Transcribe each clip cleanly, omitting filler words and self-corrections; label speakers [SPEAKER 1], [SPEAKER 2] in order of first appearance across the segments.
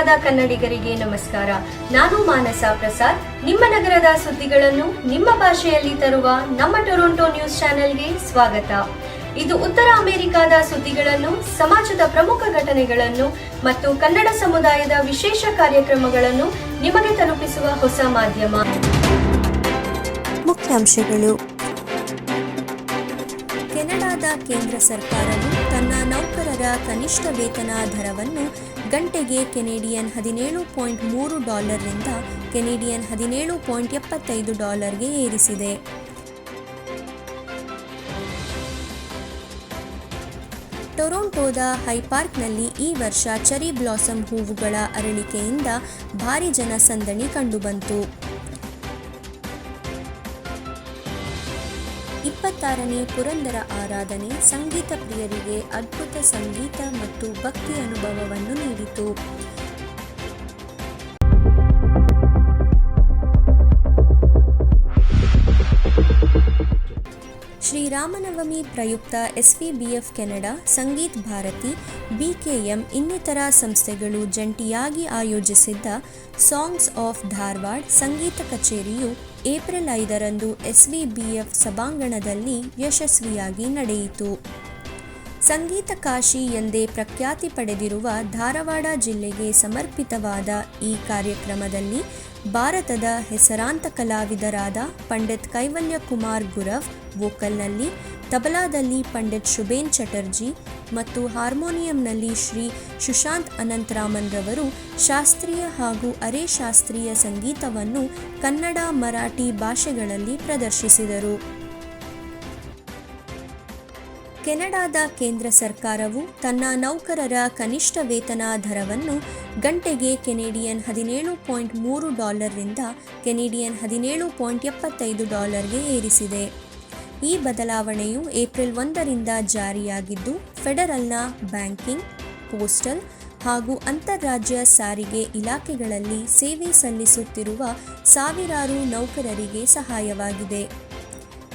[SPEAKER 1] ಸಮಯದ ಕನ್ನಡಿಗರಿಗೆ ನಮಸ್ಕಾರ. ನಾನು ಮಾನಸ ಪ್ರಸಾದ್. ನಿಮ್ಮ ನಗರದ ಸುದ್ದಿಗಳನ್ನು ನಿಮ್ಮ ಭಾಷೆಯಲ್ಲಿ ತರುವ ನಮ್ಮ ಟೊರೊಂಟೊ ನ್ಯೂಸ್ ಚಾನೆಲ್ಗೆ ಸ್ವಾಗತ. ಇದು ಉತ್ತರ ಅಮೆರಿಕಾದ ಸುದ್ದಿಗಳನ್ನು, ಸಮಾಜದ ಪ್ರಮುಖ ಘಟನೆಗಳನ್ನು ಮತ್ತು ಕನ್ನಡ ಸಮುದಾಯದ ವಿಶೇಷ ಕಾರ್ಯಕ್ರಮಗಳನ್ನು ನಿಮಗೆ ತಲುಪಿಸುವ ಹೊಸ ಮಾಧ್ಯಮ.
[SPEAKER 2] ಮುಖ್ಯಾಂಶಗಳು. ಕೆನಡಾದ ಕೇಂದ್ರ ಸರ್ಕಾರವು ತನ್ನ ನೌಕರರ ಕನಿಷ್ಠ ವೇತನ ದರವನ್ನು ಗಂಟೆಗೆ ಕೆನೆಡಿಯನ್ $17.3 ರಿಂದ ಕೆನೆಡಿಯನ್ $17.75 ಏರಿಸಿದೆ. ಟೊರೊಂಟೊದ ಹೈಪಾರ್ಕ್ನಲ್ಲಿ ಈ ವರ್ಷ ಚೆರಿ ಬ್ಲಾಸಮ್ ಹೂವುಗಳ ಅರಳಿಕೆಯಿಂದ ಭಾರೀ ಜನಸಂದಣಿ ಕಂಡುಬಂತು. 26ನೇ ಪುರಂದರ ಆರಾಧನೆ ಸಂಗೀತ ಪ್ರಿಯರಿಗೆ ಅದ್ಭುತ ಸಂಗೀತ ಮತ್ತು ಭಕ್ತಿ ಅನುಭವವನ್ನು ನೀಡಿತು. ಶ್ರೀರಾಮನವಮಿ ಪ್ರಯುಕ್ತ ಎಸ್ವಿಬಿಎಫ್ ಕೆನಡಾ, ಸಂಗೀತ್ ಭಾರತಿ, ಬಿಕೆಎಂ ಇನ್ನಿತರ ಸಂಸ್ಥೆಗಳು ಜಂಟಿಯಾಗಿ ಆಯೋಜಿಸಿದ್ದ ಸಾಂಗ್ಸ್ ಆಫ್ ಧಾರವಾಡ ಸಂಗೀತ ಕಚೇರಿಯು ಏಪ್ರಿಲ್ 5ರಂದು ಎಸ್ವಿಬಿಎಫ್ ಸಭಾಂಗಣದಲ್ಲಿ ಯಶಸ್ವಿಯಾಗಿ ನಡೆಯಿತು. ಸಂಗೀತ ಕಾಶಿ ಎಂದೇ ಪ್ರಖ್ಯಾತಿ ಪಡೆದಿರುವ ಧಾರವಾಡ ಜಿಲ್ಲೆಗೆ ಸಮರ್ಪಿತವಾದ ಈ ಕಾರ್ಯಕ್ರಮದಲ್ಲಿ ಭಾರತದ ಹೆಸರಾಂತ ಕಲಾವಿದರಾದ ಪಂಡಿತ್ ಕೈವಲ್ಯ ಕುಮಾರ್ ಗುರವ್ ವೋಕಲ್ನಲ್ಲಿ, ತಬಲಾದಲ್ಲಿ ಪಂಡಿತ್ ಶುಭೇನ್ ಚಟರ್ಜಿ ಮತ್ತು ಹಾರ್ಮೋನಿಯಂನಲ್ಲಿ ಶ್ರೀ ಸುಶಾಂತ್ ಅನಂತರಾಮನ್ ರವರು ಶಾಸ್ತ್ರೀಯ ಹಾಗೂ ಅರೆ ಶಾಸ್ತ್ರೀಯ ಸಂಗೀತವನ್ನು ಕನ್ನಡ, ಮರಾಠಿ ಭಾಷೆಗಳಲ್ಲಿ ಪ್ರದರ್ಶಿಸಿದರು. ಕೆನಡಾದ ಕೇಂದ್ರ ಸರ್ಕಾರವು ತನ್ನ ನೌಕರರ ಕನಿಷ್ಠ ವೇತನ ದರವನ್ನು ಗಂಟೆಗೆ ಕೆನೆಡಿಯನ್ $17.3 ರಿಂದ ಕೆನೆಡಿಯನ್ $17.75 ಏರಿಸಿದೆ. ಈ ಬದಲಾವಣೆಯು ಏಪ್ರಿಲ್ 1ರಿಂದ ಜಾರಿಯಾಗಿದ್ದು, ಫೆಡರಲ್ನ ಬ್ಯಾಂಕಿಂಗ್, ಪೋಸ್ಟಲ್ ಹಾಗೂ ಅಂತಾರಾಜ್ಯ ಸಾರಿಗೆ ಇಲಾಖೆಗಳಲ್ಲಿ ಸೇವೆ ಸಲ್ಲಿಸುತ್ತಿರುವ ಸಾವಿರಾರು ನೌಕರರಿಗೆ ಸಹಾಯವಾಗಿದೆ.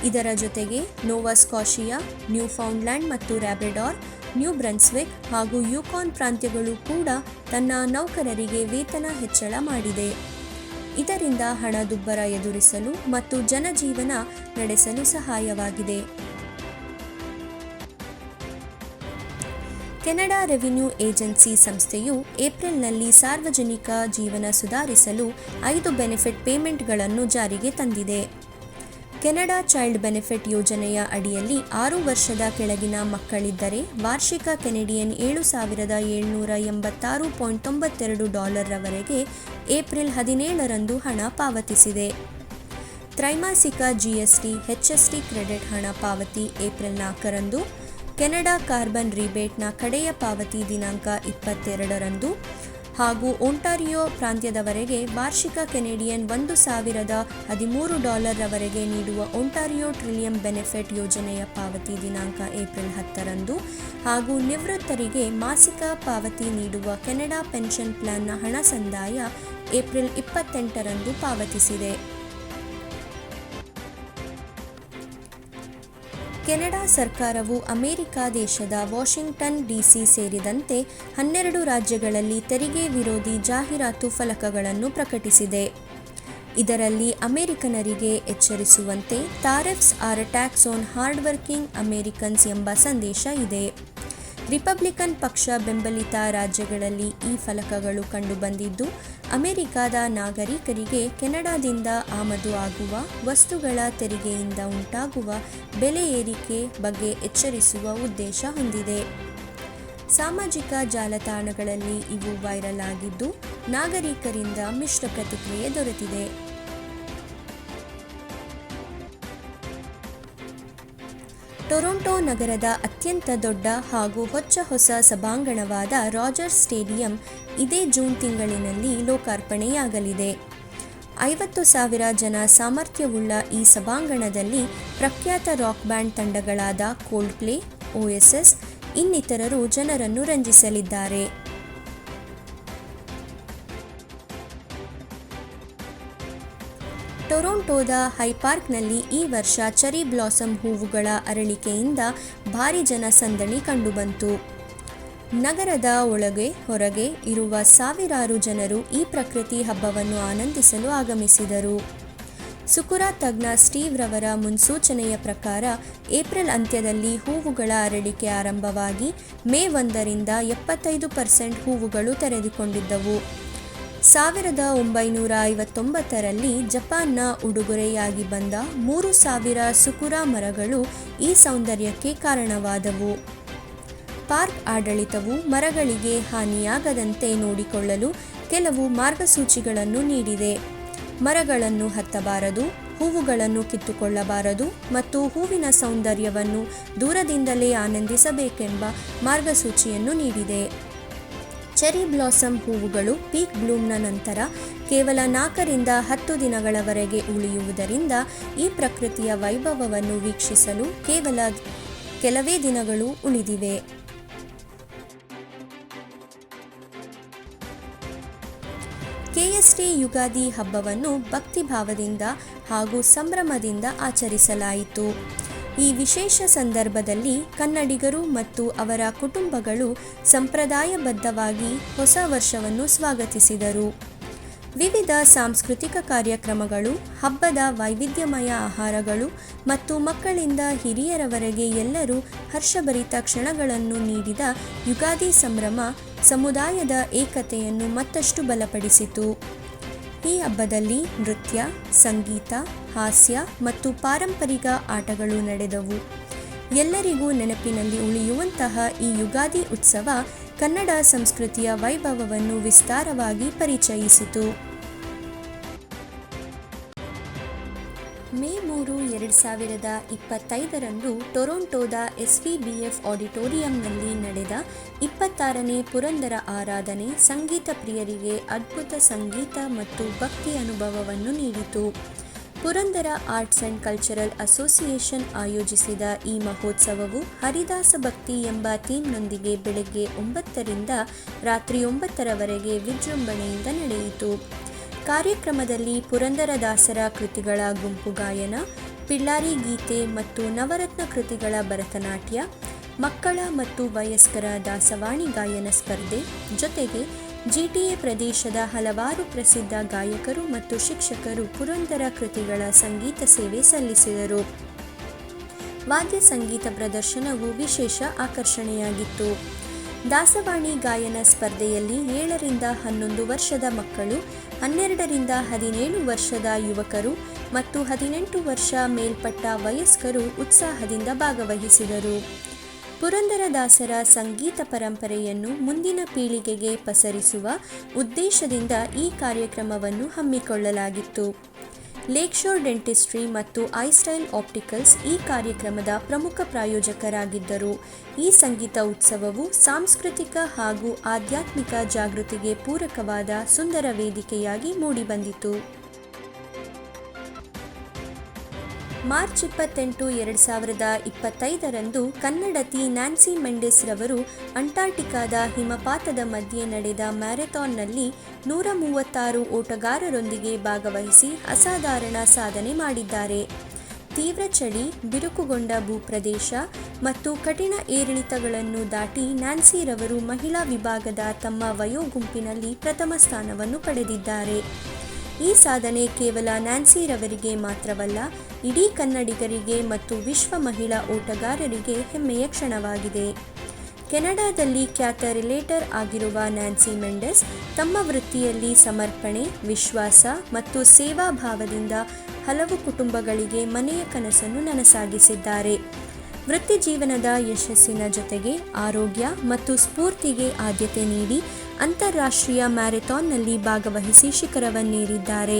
[SPEAKER 2] ಇದರ ಜೊತೆಗೆ ನೋವಾ ಸ್ಕಾಷಿಯಾ, ನ್ಯೂಫೌಂಡ್ಲ್ಯಾಂಡ್ ಮತ್ತು ಲ್ಯಾಬ್ರಡಾರ್, ನ್ಯೂ ಬ್ರನ್ಸ್ವಿಕ್ ಹಾಗೂ ಯುಕಾನ್ ಪ್ರಾಂತ್ಯಗಳು ಕೂಡ ತನ್ನ ನೌಕರರಿಗೆ ವೇತನ ಹೆಚ್ಚಳ ಮಾಡಿದೆ. ಇದರಿಂದ ಹಣದುಬ್ಬರ ಎದುರಿಸಲು ಮತ್ತು ಜನಜೀವನ ನಡೆಸಲು ಸಹಾಯವಾಗಿದೆ. ಕೆನಡಾ ರೆವಿನ್ಯೂ ಏಜೆನ್ಸಿ ಸಂಸ್ಥೆಯು ಏಪ್ರಿಲ್ನಲ್ಲಿ ಸಾರ್ವಜನಿಕ ಜೀವನ ಸುಧಾರಿಸಲು 5 ಬೆನಿಫಿಟ್ ಪೇಮೆಂಟ್ಗಳನ್ನು ಜಾರಿಗೆ ತಂದಿದೆ. ಕೆನಡಾ ಚೈಲ್ಡ್ ಬೆನಿಫಿಟ್ ಯೋಜನೆಯ ಅಡಿಯಲ್ಲಿ 6 ವರ್ಷದ ಕೆಳಗಿನ ಮಕ್ಕಳಿದ್ದರೆ ವಾರ್ಷಿಕ ಕೆನೆಡಿಯನ್ $7,786.92 ರವರೆಗೆ ಏಪ್ರಿಲ್ 17ರಂದು ಹಣ ಪಾವತಿಸಿದೆ. ತ್ರೈಮಾಸಿಕ ಜಿಎಸ್ಟಿ, ಎಚ್ಎಸ್ಟಿ ಕ್ರೆಡಿಟ್ ಹಣ ಪಾವತಿ ಏಪ್ರಿಲ್ 4ರಂದು, ಕೆನಡಾ ಕಾರ್ಬನ್ ರಿಬೇಟ್ನ ಕಡೆಯ ಪಾವತಿ ದಿನಾಂಕ 22ರಂದು ಹಾಗೂ ಒಂಟಾರಿಯೋ ಪ್ರಾಂತ್ಯದವರೆಗೆ ವಾರ್ಷಿಕ ಕೆನೆಡಿಯನ್ $1,013 ರವರೆಗೆ ನೀಡುವ ಒಂಟಾರಿಯೋ ಟ್ರಿಲಿಯಂ ಬೆನಿಫಿಟ್ ಯೋಜನೆಯ ಪಾವತಿ ದಿನಾಂಕ ಏಪ್ರಿಲ್ 10ರಂದು ಹಾಗೂ ನಿವೃತ್ತರಿಗೆ ಮಾಸಿಕ ಪಾವತಿ ನೀಡುವ ಕೆನಡಾ ಪೆನ್ಷನ್ ಪ್ಲಾನ್ನ ಹಣ ಸಂದಾಯ ಏಪ್ರಿಲ್ 28ರಂದು ಪಾವತಿಸಿದೆ. ಕೆನಡಾ ಸರ್ಕಾರವು ಅಮೆರಿಕ ದೇಶದ ವಾಷಿಂಗ್ಟನ್ ಡಿಸಿ ಸೇರಿದಂತೆ 12 ರಾಜ್ಯಗಳಲ್ಲಿ ತೆರಿಗೆ ವಿರೋಧಿ ಜಾಹೀರಾತು ಫಲಕಗಳನ್ನು ಪ್ರಕಟಿಸಿದೆ. ಇದರಲ್ಲಿ ಅಮೆರಿಕನರಿಗೆ ಎಚ್ಚರಿಸುವಂತೆ "tariffs are a tax on hard working Americans" ಎಂಬ ಸಂದೇಶ ಇದೆ. ರಿಪಬ್ಲಿಕನ್ ಪಕ್ಷ ಬೆಂಬಲಿತ ರಾಜ್ಯಗಳಲ್ಲಿ ಈ ಫಲಕಗಳು ಕಂಡುಬಂದಿದ್ದು, ಅಮೆರಿಕದ ನಾಗರಿಕರಿಗೆ ಕೆನಡಾದಿಂದ ಆಮದು ಆಗುವ ವಸ್ತುಗಳ ತೆರಿಗೆಯಿಂದ ಉಂಟಾಗುವ ಬೆಲೆ ಏರಿಕೆ ಬಗ್ಗೆ ಎಚ್ಚರಿಸುವ ಉದ್ದೇಶ ಹೊಂದಿದೆ. ಸಾಮಾಜಿಕ ಜಾಲತಾಣಗಳಲ್ಲಿ ಇವು ವೈರಲ್ ಆಗಿದ್ದು, ನಾಗರಿಕರಿಂದ ಮಿಶ್ರ ಪ್ರತಿಕ್ರಿಯೆ ದೊರೆತಿದೆ. ಟೊರೊಂಟೊ ನಗರದ ಅತ್ಯಂತ ದೊಡ್ಡ ಹಾಗೂ ಹೊಚ್ಚ-ಹೊಸ ಸಭಾಂಗಣವಾದ ರಾಜರ್ಸ್ ಸ್ಟೇಡಿಯಂ ಇದೇ ಜೂನ್ ತಿಂಗಳಿನಲ್ಲಿ ಲೋಕಾರ್ಪಣೆಯಾಗಲಿದೆ. 50,000 ಜನ ಸಾಮರ್ಥ್ಯವುಳ್ಳ ಈ ಸಭಾಂಗಣದಲ್ಲಿ ಪ್ರಖ್ಯಾತ ರಾಕ್ ಬ್ಯಾಂಡ್ ತಂಡಗಳಾದ ಕೋಲ್ಡ್ಪ್ಲೇ, ಓಎಸ್ಎಸ್ ಇನ್ನಿತರರು ಜನರನ್ನು ರಂಜಿಸಲಿದ್ದಾರೆ. ಟೊರೊಂಟೊದ ಹೈಪಾರ್ಕ್ನಲ್ಲಿ ಈ ವರ್ಷ ಚೆರಿ ಬ್ಲಾಸಮ್ ಹೂವುಗಳ ಅರಳಿಕೆಯಿಂದ ಭಾರೀ ಜನಸಂದಣಿ ಕಂಡುಬಂತು. ನಗರದ ಒಳಗೆ ಹೊರಗೆ ಇರುವ ಸಾವಿರಾರು ಜನರು ಈ ಪ್ರಕೃತಿ ಹಬ್ಬವನ್ನು ಆನಂದಿಸಲು ಆಗಮಿಸಿದರು. ಸುಕುರಾ ತಜ್ಞ ಸ್ಟೀವ್ ರವರ ಮುನ್ಸೂಚನೆಯ ಪ್ರಕಾರ ಏಪ್ರಿಲ್ ಅಂತ್ಯದಲ್ಲಿ ಹೂವುಗಳ ಅರಳಿಕೆ ಆರಂಭವಾಗಿ ಮೇ 1ರಿಂದ 75% ಹೂವುಗಳು ತೆರೆದುಕೊಂಡಿದ್ದವು. 1959ರಲ್ಲಿ ಜಪಾನ್ನ ಉಡುಗೊರೆಯಾಗಿ ಬಂದ 3000 ಸುಕುರಾ ಮರಗಳು ಈ ಸೌಂದರ್ಯಕ್ಕೆ ಕಾರಣವಾದವು. ಪಾರ್ಕ್ ಆಡಳಿತವು ಮರಗಳಿಗೆ ಹಾನಿಯಾಗದಂತೆ ನೋಡಿಕೊಳ್ಳಲು ಕೆಲವು ಮಾರ್ಗಸೂಚಿಗಳನ್ನು ನೀಡಿದೆ. ಮರಗಳನ್ನು ಹತ್ತಬಾರದು, ಹೂವುಗಳನ್ನು ಕಿತ್ತುಕೊಳ್ಳಬಾರದು ಮತ್ತು ಹೂವಿನ ಸೌಂದರ್ಯವನ್ನು ದೂರದಿಂದಲೇ ಆನಂದಿಸಬೇಕೆಂಬ ಮಾರ್ಗಸೂಚಿಯನ್ನು ನೀಡಿದೆ. ಚೆರಿ ಬ್ಲಾಸಮ್ ಹೂವುಗಳು ಪೀಕ್ ಬ್ಲೂಮ್ನ ನಂತರ ಕೇವಲ 4ರಿಂದ 10 ದಿನಗಳವರೆಗೆ ಉಳಿಯುವುದರಿಂದ ಈ ಪ್ರಕೃತಿಯ ವೈಭವವನ್ನು ವೀಕ್ಷಿಸಲು ಕೇವಲ ಕೆಲವೇ ದಿನಗಳು ಉಳಿದಿವೆ. ಕೆಎಸ್ಟಿ ಯುಗಾದಿ ಹಬ್ಬವನ್ನು ಭಕ್ತಿಭಾವದಿಂದ ಹಾಗೂ ಸಂಭ್ರಮದಿಂದ ಆಚರಿಸಲಾಯಿತು. ಈ ವಿಶೇಷ ಸಂದರ್ಭದಲ್ಲಿ ಕನ್ನಡಿಗರು ಮತ್ತು ಅವರ ಕುಟುಂಬಗಳು ಸಂಪ್ರದಾಯಬದ್ಧವಾಗಿ ಹೊಸ ವರ್ಷವನ್ನು ಸ್ವಾಗತಿಸಿದರು. ವಿವಿಧ ಸಾಂಸ್ಕೃತಿಕ ಕಾರ್ಯಕ್ರಮಗಳು, ಹಬ್ಬದ ವೈವಿಧ್ಯಮಯ ಆಹಾರಗಳು ಮತ್ತು ಮಕ್ಕಳಿಂದ ಹಿರಿಯರವರೆಗೆ ಎಲ್ಲರೂ ಹರ್ಷಭರಿತ ಕ್ಷಣಗಳನ್ನು ನೀಡಿದ ಯುಗಾದಿ ಸಂಭ್ರಮ ಸಮುದಾಯದ ಏಕತೆಯನ್ನು ಮತ್ತಷ್ಟು ಬಲಪಡಿಸಿತು. ಈ ಹಬ್ಬದಲ್ಲಿ ನೃತ್ಯ, ಸಂಗೀತ, ಹಾಸ್ಯ ಮತ್ತು ಪಾರಂಪರಿಕ ಆಟಗಳು ನಡೆದವು. ಎಲ್ಲರಿಗೂ ನೆನಪಿನಲ್ಲಿ ಉಳಿಯುವಂತಹ ಈ ಯುಗಾದಿ ಉತ್ಸವ ಕನ್ನಡ ಸಂಸ್ಕೃತಿಯ ವೈಭವವನ್ನು ವಿಸ್ತಾರವಾಗಿ ಪರಿಚಯಿಸಿತು. ಮೇ 3, 2025ರಂದು ಟೊರೊಂಟೊದ SVBF ಆಡಿಟೋರಿಯಂನಲ್ಲಿ ನಡೆದ 26ನೇ ಪುರಂದರ ಆರಾಧನೆ ಸಂಗೀತ ಪ್ರಿಯರಿಗೆ ಅದ್ಭುತ ಸಂಗೀತ ಮತ್ತು ಭಕ್ತಿ ಅನುಭವವನ್ನು ನೀಡಿತು. Purandara arts and cultural association ಆಯೋಜಿಸಿದ ಈ ಮಹೋತ್ಸವವು ಹರಿದಾಸ ಭಕ್ತಿ ಎಂಬ ಥೀಮ್ನೊಂದಿಗೆ ಬೆಳಗ್ಗೆ 9ರಿಂದ ರಾತ್ರಿ 9ರವರೆಗೆ ವಿಜೃಂಭಣೆಯಿಂದ ನಡೆಯಿತು. ಕಾರ್ಯಕ್ರಮದಲ್ಲಿ ಪುರಂದರದಾಸರ ಕೃತಿಗಳ ಗುಂಪು ಗಾಯನ, ಪಿಳ್ಳಾರಿ ಗೀತೆ ಮತ್ತು ನವರತ್ನ ಕೃತಿಗಳ ಭರತನಾಟ್ಯ, ಮಕ್ಕಳ ಮತ್ತು ವಯಸ್ಕರ ದಾಸವಾಣಿ ಗಾಯನ ಸ್ಪರ್ಧೆ, ಜೊತೆಗೆ GTA ಪ್ರದೇಶದ ಹಲವಾರು ಪ್ರಸಿದ್ಧ ಗಾಯಕರು ಮತ್ತು ಶಿಕ್ಷಕರು ಪುರಂದರ ಕೃತಿಗಳ ಸಂಗೀತ ಸೇವೆ ಸಲ್ಲಿಸಿದರು. ವಾದ್ಯ ಸಂಗೀತ ಪ್ರದರ್ಶನವು ವಿಶೇಷ ಆಕರ್ಷಣೆಯಾಗಿತ್ತು. ದಾಸವಾಣಿ ಗಾಯನ ಸ್ಪರ್ಧೆಯಲ್ಲಿ 7ರಿಂದ 11 ವರ್ಷದ ಮಕ್ಕಳು, 12ರಿಂದ 17 ವರ್ಷದ ಯುವಕರು ಮತ್ತು 18 ವರ್ಷ ಮೇಲ್ಪಟ್ಟ ವಯಸ್ಕರು ಉತ್ಸಾಹದಿಂದ ಭಾಗವಹಿಸಿದರು. ಪುರಂದರದಾಸರ ಸಂಗೀತ ಪರಂಪರೆಯನ್ನು ಮುಂದಿನ ಪೀಳಿಗೆಗೆ ಪಸರಿಸುವ ಉದ್ದೇಶದಿಂದ ಈ ಕಾರ್ಯಕ್ರಮವನ್ನು ಹಮ್ಮಿಕೊಳ್ಳಲಾಗಿತ್ತು. ಲೇಕ್ ಶೋರ್ ಡೆಂಟಿಸ್ಟ್ರಿ ಮತ್ತು ಐಸ್ಟೈಲ್ ಆಪ್ಟಿಕಲ್ಸ್ ಈ ಕಾರ್ಯಕ್ರಮದ ಪ್ರಮುಖ ಪ್ರಾಯೋಜಕರಾಗಿದ್ದರು. ಈ ಸಂಗೀತ ಉತ್ಸವವು ಸಾಂಸ್ಕೃತಿಕ ಹಾಗೂ ಆಧ್ಯಾತ್ಮಿಕ ಜಾಗೃತಿಗೆ ಪೂರಕವಾದ ಸುಂದರ ವೇದಿಕೆಯಾಗಿ ಮೂಡಿಬಂದಿತು. ಮಾರ್ಚ್ 28, 2025ರಂದು ಕನ್ನಡತಿ ನ್ಯಾನ್ಸಿ ಮೆಂಡಿಸ್ ರವರು ಅಂಟಾರ್ಟಿಕಾದ ಹಿಮಪಾತದ ಮಧ್ಯೆ ನಡೆದ ಮ್ಯಾರಥಾನ್ನಲ್ಲಿ 136 ಓಟಗಾರರೊಂದಿಗೆ ಭಾಗವಹಿಸಿ ಅಸಾಧಾರಣ ಸಾಧನೆ ಮಾಡಿದ್ದಾರೆ. ತೀವ್ರ ಚಳಿ, ಬಿರುಕುಗೊಂಡ ಭೂಪ್ರದೇಶ ಮತ್ತು ಕಠಿಣ ಏರಿಳಿತಗಳನ್ನು ದಾಟಿ ನ್ಯಾನ್ಸಿ ರವರು ಮಹಿಳಾ ವಿಭಾಗದ ತಮ್ಮ ವಯೋಗುಂಪಿನಲ್ಲಿ ಪ್ರಥಮ ಸ್ಥಾನವನ್ನು ಪಡೆದಿದ್ದಾರೆ. ಈ ಸಾಧನೆ ಕೇವಲ ನ್ಯಾನ್ಸಿ ರವರಿಗೆ ಮಾತ್ರವಲ್ಲ, ಇಡೀ ಕನ್ನಡಿಗರಿಗೆ ಮತ್ತು ವಿಶ್ವ ಮಹಿಳಾ ಓಟಗಾರರಿಗೆ ಹೆಮ್ಮೆಯ ಕ್ಷಣವಾಗಿದೆ. ಕೆನಡಾದಲ್ಲಿ ಖ್ಯಾತ ರಿಲೇಟರ್ ಆಗಿರುವ ನ್ಯಾನ್ಸಿ ಮೆಂಡಿಸ್ ತಮ್ಮ ವೃತ್ತಿಯಲ್ಲಿ ಸಮರ್ಪಣೆ, ವಿಶ್ವಾಸ ಮತ್ತು ಸೇವಾ ಭಾವದಿಂದ ಹಲವು ಕುಟುಂಬಗಳಿಗೆ ಮನೆಯ ಕನಸನ್ನು ನನಸಾಗಿಸಿದ್ದಾರೆ. ವೃತ್ತಿ ಜೀವನದ ಯಶಸ್ಸಿನ ಜೊತೆಗೆ ಆರೋಗ್ಯ ಮತ್ತು ಸ್ಫೂರ್ತಿಗೆ ಆದ್ಯತೆ ನೀಡಿ ಅಂತಾರಾಷ್ಟ್ರೀಯ ಮ್ಯಾರಥಾನ್ನಲ್ಲಿ ಭಾಗವಹಿಸಿ ಶಿಖರವನ್ನೇರಿದ್ದಾರೆ.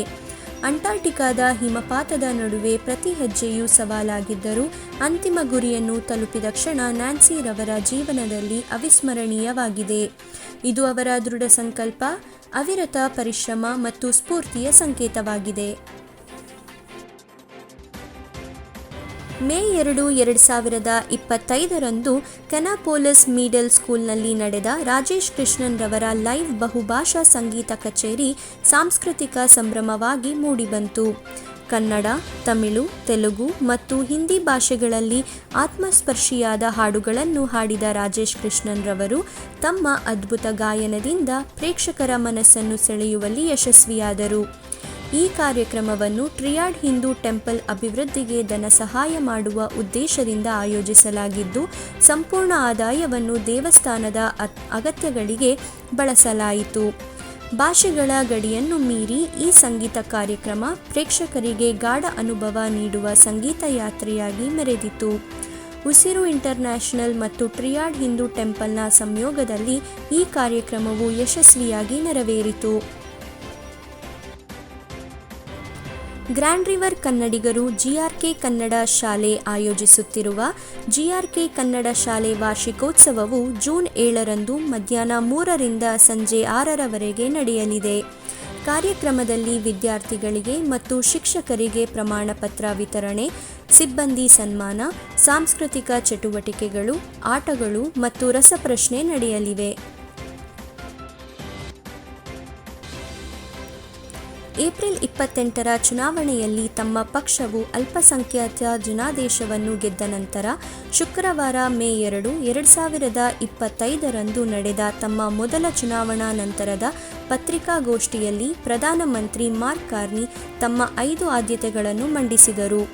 [SPEAKER 2] ಅಂಟಾರ್ಟಿಕಾದ ಹಿಮಪಾತದ ನಡುವೆ ಪ್ರತಿ ಹೆಜ್ಜೆಯೂ ಸವಾಲಾಗಿದ್ದರೂ ಅಂತಿಮ ಗುರಿಯನ್ನು ತಲುಪಿದ ಕ್ಷಣ ನ್ಯಾನ್ಸಿ ರವರ ಜೀವನದಲ್ಲಿ ಅವಿಸ್ಮರಣೀಯವಾಗಿದೆ. ಇದು ಅವರ ದೃಢ ಸಂಕಲ್ಪ, ಅವಿರತ ಪರಿಶ್ರಮ ಮತ್ತು ಸ್ಫೂರ್ತಿಯ ಸಂಕೇತವಾಗಿದೆ. ಮೇ 2, 2025ರಂದು ಕೆನಾಪೋಲಿಸ್ ಮಿಡಲ್ ಸ್ಕೂಲ್ನಲ್ಲಿ ನಡೆದ ರಾಜೇಶ್ ಕೃಷ್ಣನ್ ರವರ ಲೈವ್ ಬಹುಭಾಷಾ ಸಂಗೀತ ಕಚೇರಿ ಸಾಂಸ್ಕೃತಿಕ ಸಂಭ್ರಮವಾಗಿ ಮೂಡಿಬಂತು. ಕನ್ನಡ, ತಮಿಳು, ತೆಲುಗು ಮತ್ತು ಹಿಂದಿ ಭಾಷೆಗಳಲ್ಲಿ ಆತ್ಮಸ್ಪರ್ಶಿಯಾದ ಹಾಡುಗಳನ್ನು ಹಾಡಿದ ರಾಜೇಶ್ ಕೃಷ್ಣನ್ ರವರು ತಮ್ಮ ಅದ್ಭುತ ಗಾಯನದಿಂದ ಪ್ರೇಕ್ಷಕರ ಮನಸ್ಸನ್ನು ಸೆಳೆಯುವಲ್ಲಿ ಯಶಸ್ವಿಯಾದರು. ಈ ಕಾರ್ಯಕ್ರಮವನ್ನು ಟ್ರಿಯಾಡ್ ಹಿಂದೂ ಟೆಂಪಲ್ ಅಭಿವೃದ್ಧಿಗೆ ಧನ ಸಹಾಯ ಮಾಡುವ ಉದ್ದೇಶದಿಂದ ಆಯೋಜಿಸಲಾಗಿದ್ದು, ಸಂಪೂರ್ಣ ಆದಾಯವನ್ನು ದೇವಸ್ಥಾನದ ಅಗತ್ಯಗಳಿಗೆ ಬಳಸಲಾಯಿತು. ಭಾಷೆಗಳ ಗಡಿಯನ್ನು ಮೀರಿ ಈ ಸಂಗೀತ ಕಾರ್ಯಕ್ರಮ ಪ್ರೇಕ್ಷಕರಿಗೆ ಗಾಢ ಅನುಭವ ನೀಡುವ ಸಂಗೀತ ಯಾತ್ರೆಯಾಗಿ ಮೆರೆದಿತು. ಉಸಿರು ಇಂಟರ್ನ್ಯಾಷನಲ್ ಮತ್ತು ಟ್ರಿಯಾಡ್ ಹಿಂದೂ ಟೆಂಪಲ್ನ ಸಂಯೋಗದಲ್ಲಿ ಈ ಕಾರ್ಯಕ್ರಮವು ಯಶಸ್ವಿಯಾಗಿ ನೆರವೇರಿತು. ಗ್ರ್ಯಾಂಡ್ ರಿವರ್ ಕನ್ನಡಿಗರು ಜಿಆರ್ಕೆ ಕನ್ನಡ ಶಾಲೆ ಆಯೋಜಿಸುತ್ತಿರುವ ಜಿಆರ್ಕೆ ಕನ್ನಡ ಶಾಲೆ ವಾರ್ಷಿಕೋತ್ಸವವು ಜೂನ್ 7ರಂದು ಮಧ್ಯಾಹ್ನ 3ರಿಂದ ಸಂಜೆ 6ರವರೆಗೆ ನಡೆಯಲಿದೆ. ಕಾರ್ಯಕ್ರಮದಲ್ಲಿ ವಿದ್ಯಾರ್ಥಿಗಳಿಗೆ ಮತ್ತು ಶಿಕ್ಷಕರಿಗೆ ಪ್ರಮಾಣ ಪತ್ರ ವಿತರಣೆ, ಸಿಬ್ಬಂದಿ ಸನ್ಮಾನ, ಸಾಂಸ್ಕೃತಿಕ ಚಟುವಟಿಕೆಗಳು, ಆಟಗಳು ಮತ್ತು ರಸಪ್ರಶ್ನೆ ನಡೆಯಲಿವೆ. ಏಪ್ರಿಲ್ 28ರ ಚುನಾವಣೆಯಲ್ಲಿ ತಮ್ಮ ಪಕ್ಷವು ಅಲ್ಪಸಂಖ್ಯಾತ ಜನಾದೇಶವನ್ನು ಗೆದ್ದ ನಂತರ ಶುಕ್ರವಾರ ಮೇ 2, 2025ರಂದು ನಡೆದ ತಮ್ಮ ಮೊದಲ ಚುನಾವಣಾ ನಂತರದ ಪತ್ರಿಕಾಗೋಷ್ಠಿಯಲ್ಲಿ ಪ್ರಧಾನಮಂತ್ರಿ ಮಾರ್ಕ್ ಕಾರ್ನಿ ತಮ್ಮ 5 ಆದ್ಯತೆಗಳನ್ನು ಮಂಡಿಸಿದರು.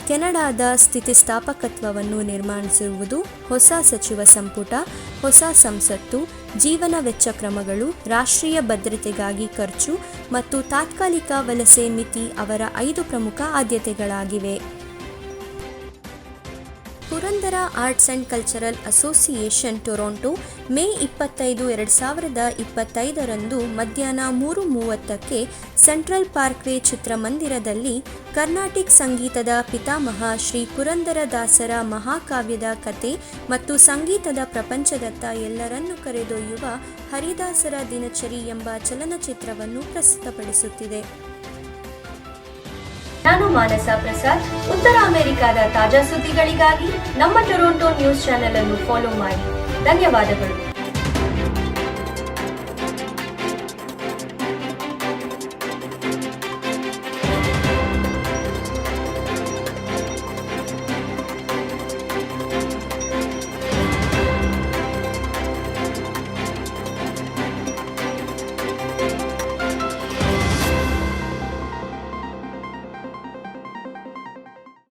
[SPEAKER 2] ಕೆನಡಾದ ಸ್ಥಿತಿಸ್ಥಾಪಕತ್ವವನ್ನು ನಿರ್ಮಾಣಿಸುವುದು, ಹೊಸ ಸಚಿವ ಸಂಪುಟ, ಹೊಸ ಸಂಸತ್ತು, ಜೀವನ ವೆಚ್ಚ ಕ್ರಮಗಳು, ರಾಷ್ಟ್ರೀಯ ಭದ್ರತೆಗಾಗಿ ಖರ್ಚು ಮತ್ತು ತಾತ್ಕಾಲಿಕ ವಲಸೆ ಮಿತಿ ಅವರ 5 ಪ್ರಮುಖ ಆದ್ಯತೆಗಳಾಗಿವೆ. Purandara arts and cultural association Toronto May 25, 2025ರಂದು ಮಧ್ಯಾಹ್ನ 3:30ಕ್ಕೆ ಸೆಂಟ್ರಲ್ ಪಾರ್ಕ್ವೇ ಚಿತ್ರಮಂದಿರದಲ್ಲಿ ಕರ್ನಾಟಿಕ್ ಸಂಗೀತದ ಪಿತಾಮಹ ಶ್ರೀ ಪುರಂದರದಾಸರ ಮಹಾಕಾವ್ಯದ ಕತೆ ಮತ್ತು ಸಂಗೀತದ ಪ್ರಪಂಚದತ್ತ ಎಲ್ಲರನ್ನೂ ಕರೆದೊಯ್ಯುವ ಹರಿದಾಸರ ದಿನಚರಿ ಎಂಬ ಚಲನಚಿತ್ರವನ್ನು ಪ್ರಸ್ತುತಪಡಿಸುತ್ತಿದೆ.
[SPEAKER 1] ನಾನು ಮಾನಸ ಪ್ರಸಾದ್. ಉತ್ತರ ಅಮೆರಿಕಾದ ತಾಜಾ ಸುದ್ದಿಗಳಿಗಾಗಿ ನಮ್ಮ ಟೊರೊಂಟೊ ನ್ಯೂಸ್ ಚಾನೆಲ್ ಅನ್ನು ಫಾಲೋ ಮಾಡಿ. ಧನ್ಯವಾದಗಳು.